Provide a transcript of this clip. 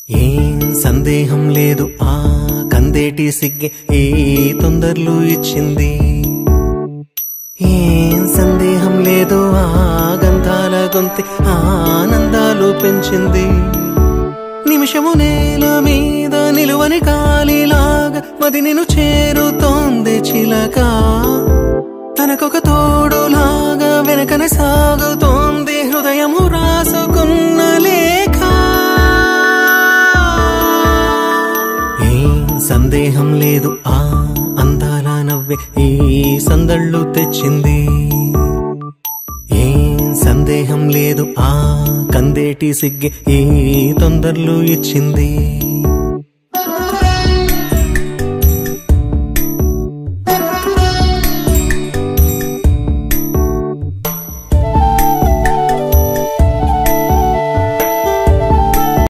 ఏం సందేహం లేదు ఆ కందేటి సిగ్గే ఈ తొందరలు ఇచ్చింది. ఏం సందేహం లేదు ఆ గంధాల గొంతి ఆనందాలు పెంచింది. నిమిషము నేల మీద నిలువని గాలిలాగా మది నిన్ను చేరుతోంది చిలక. తనకొక తోడులాగా వెనకనే సాగుతోంది హృదయము రాసుకున్న లేఖ. ఏం సందేహం లేదు ఆ అందాల నవ్వే ఈ సందళ్ళు తెచ్చింది. ఏం సందేహం లేదు ఆ కందేటి సిగ్గే ఈ తొందరలు ఇచ్చింది.